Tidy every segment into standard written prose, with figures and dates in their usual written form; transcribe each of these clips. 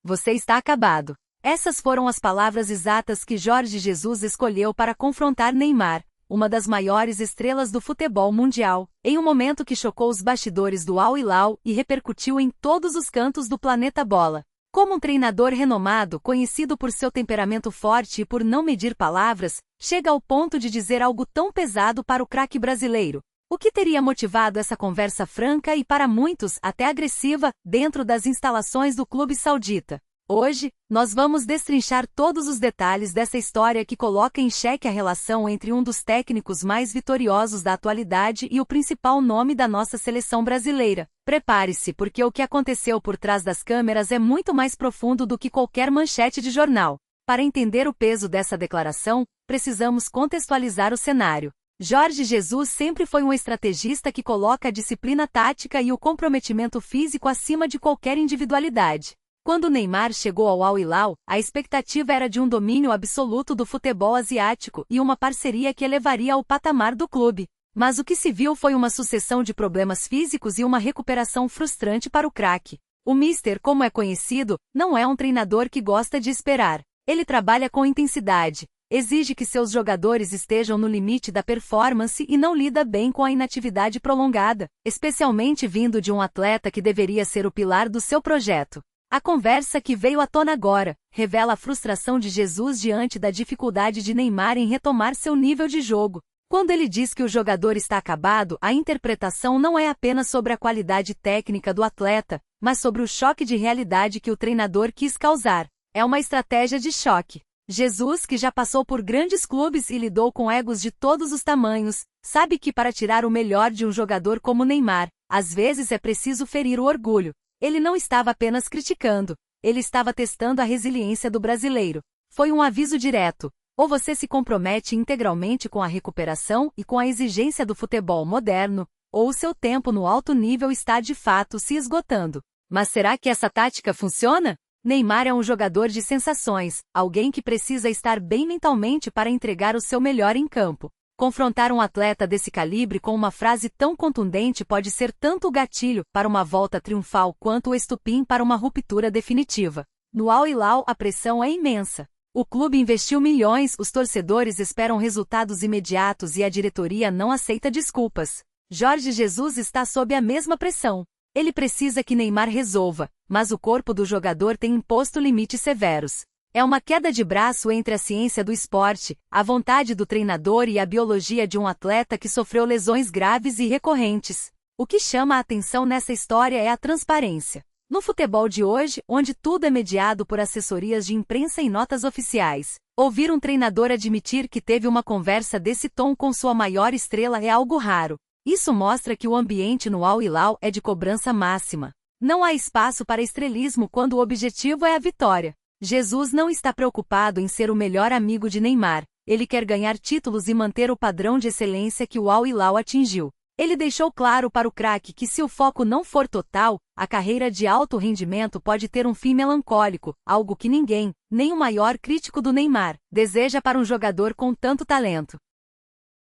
Você está acabado. Essas foram as palavras exatas que Jorge Jesus escolheu para confrontar Neymar, uma das maiores estrelas do futebol mundial, em um momento que chocou os bastidores do Al Hilal e repercutiu em todos os cantos do planeta bola. Como um treinador renomado, conhecido por seu temperamento forte e por não medir palavras, chega ao ponto de dizer algo tão pesado para o craque brasileiro. O que teria motivado essa conversa franca e, para muitos, até agressiva, dentro das instalações do clube saudita? Hoje, nós vamos destrinchar todos os detalhes dessa história que coloca em xeque a relação entre um dos técnicos mais vitoriosos da atualidade e o principal nome da nossa seleção brasileira. Prepare-se, porque o que aconteceu por trás das câmeras é muito mais profundo do que qualquer manchete de jornal. Para entender o peso dessa declaração, precisamos contextualizar o cenário. Jorge Jesus sempre foi um estrategista que coloca a disciplina tática e o comprometimento físico acima de qualquer individualidade. Quando Neymar chegou ao Al Hilal, a expectativa era de um domínio absoluto do futebol asiático e uma parceria que elevaria ao patamar do clube. Mas o que se viu foi uma sucessão de problemas físicos e uma recuperação frustrante para o craque. O Mister, como é conhecido, não é um treinador que gosta de esperar. Ele trabalha com intensidade, exige que seus jogadores estejam no limite da performance e não lida bem com a inatividade prolongada, especialmente vindo de um atleta que deveria ser o pilar do seu projeto. A conversa que veio à tona agora revela a frustração de Jesus diante da dificuldade de Neymar em retomar seu nível de jogo. Quando ele diz que o jogador está acabado, a interpretação não é apenas sobre a qualidade técnica do atleta, mas sobre o choque de realidade que o treinador quis causar. É uma estratégia de choque. Jesus, que já passou por grandes clubes e lidou com egos de todos os tamanhos, sabe que para tirar o melhor de um jogador como Neymar, às vezes é preciso ferir o orgulho. Ele não estava apenas criticando, ele estava testando a resiliência do brasileiro. Foi um aviso direto: ou você se compromete integralmente com a recuperação e com a exigência do futebol moderno, ou o seu tempo no alto nível está de fato se esgotando. Mas será que essa tática funciona? Neymar é um jogador de sensações, alguém que precisa estar bem mentalmente para entregar o seu melhor em campo. Confrontar um atleta desse calibre com uma frase tão contundente pode ser tanto o gatilho para uma volta triunfal quanto o estupim para uma ruptura definitiva. No Al Hilal, a pressão é imensa. O clube investiu milhões, os torcedores esperam resultados imediatos e a diretoria não aceita desculpas. Jorge Jesus está sob a mesma pressão. Ele precisa que Neymar resolva, mas o corpo do jogador tem imposto limites severos. É uma queda de braço entre a ciência do esporte, a vontade do treinador e a biologia de um atleta que sofreu lesões graves e recorrentes. O que chama a atenção nessa história é a transparência. No futebol de hoje, onde tudo é mediado por assessorias de imprensa e notas oficiais, ouvir um treinador admitir que teve uma conversa desse tom com sua maior estrela é algo raro. Isso mostra que o ambiente no Al Hilal é de cobrança máxima. Não há espaço para estrelismo quando o objetivo é a vitória. Jesus não está preocupado em ser o melhor amigo de Neymar, ele quer ganhar títulos e manter o padrão de excelência que o Al Hilal atingiu. Ele deixou claro para o craque que se o foco não for total, a carreira de alto rendimento pode ter um fim melancólico, algo que ninguém, nem o maior crítico do Neymar, deseja para um jogador com tanto talento.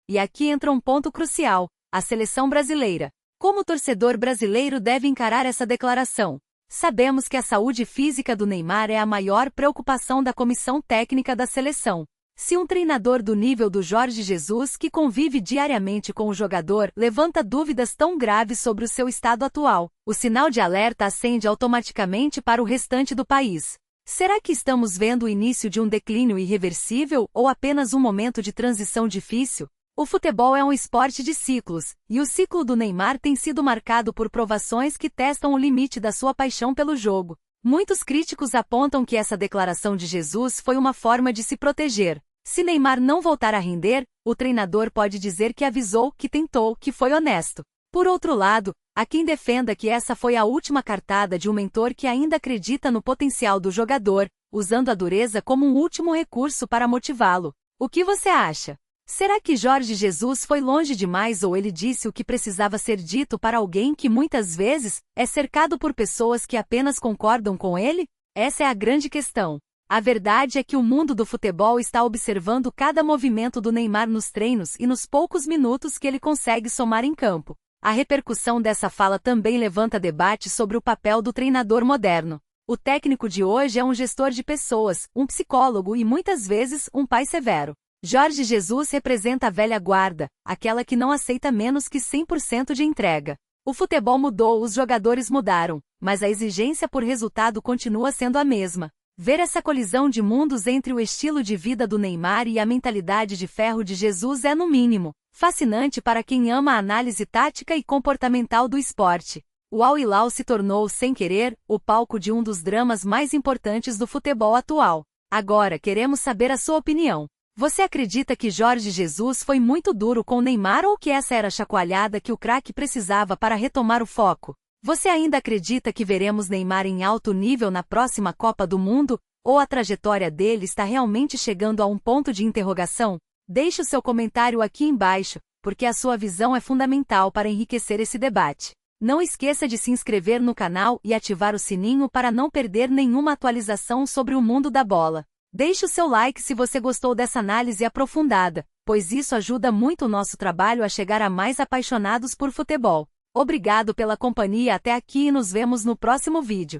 E aqui entra um ponto crucial: a seleção brasileira. Como o torcedor brasileiro deve encarar essa declaração? Sabemos que a saúde física do Neymar é a maior preocupação da comissão técnica da seleção. Se um treinador do nível do Jorge Jesus, que convive diariamente com o jogador, levanta dúvidas tão graves sobre o seu estado atual, o sinal de alerta acende automaticamente para o restante do país. Será que estamos vendo o início de um declínio irreversível ou apenas um momento de transição difícil? O futebol é um esporte de ciclos, e o ciclo do Neymar tem sido marcado por provações que testam o limite da sua paixão pelo jogo. Muitos críticos apontam que essa declaração de Jesus foi uma forma de se proteger. Se Neymar não voltar a render, o treinador pode dizer que avisou, que tentou, que foi honesto. Por outro lado, há quem defenda que essa foi a última cartada de um mentor que ainda acredita no potencial do jogador, usando a dureza como um último recurso para motivá-lo. O que você acha? Será que Jorge Jesus foi longe demais ou ele disse o que precisava ser dito para alguém que muitas vezes é cercado por pessoas que apenas concordam com ele? Essa é a grande questão. A verdade é que o mundo do futebol está observando cada movimento do Neymar nos treinos e nos poucos minutos que ele consegue somar em campo. A repercussão dessa fala também levanta debate sobre o papel do treinador moderno. O técnico de hoje é um gestor de pessoas, um psicólogo e muitas vezes um pai severo. Jorge Jesus representa a velha guarda, aquela que não aceita menos que 100% de entrega. O futebol mudou, os jogadores mudaram, mas a exigência por resultado continua sendo a mesma. Ver essa colisão de mundos entre o estilo de vida do Neymar e a mentalidade de ferro de Jesus é, no mínimo, fascinante para quem ama a análise tática e comportamental do esporte. O Al Hilal se tornou, sem querer, o palco de um dos dramas mais importantes do futebol atual. Agora queremos saber a sua opinião. Você acredita que Jorge Jesus foi muito duro com Neymar ou que essa era a chacoalhada que o craque precisava para retomar o foco? Você ainda acredita que veremos Neymar em alto nível na próxima Copa do Mundo? Ou a trajetória dele está realmente chegando a um ponto de interrogação? Deixe o seu comentário aqui embaixo, porque a sua visão é fundamental para enriquecer esse debate. Não esqueça de se inscrever no canal e ativar o sininho para não perder nenhuma atualização sobre o mundo da bola. Deixe o seu like se você gostou dessa análise aprofundada, pois isso ajuda muito o nosso trabalho a chegar a mais apaixonados por futebol. Obrigado pela companhia até aqui e nos vemos no próximo vídeo.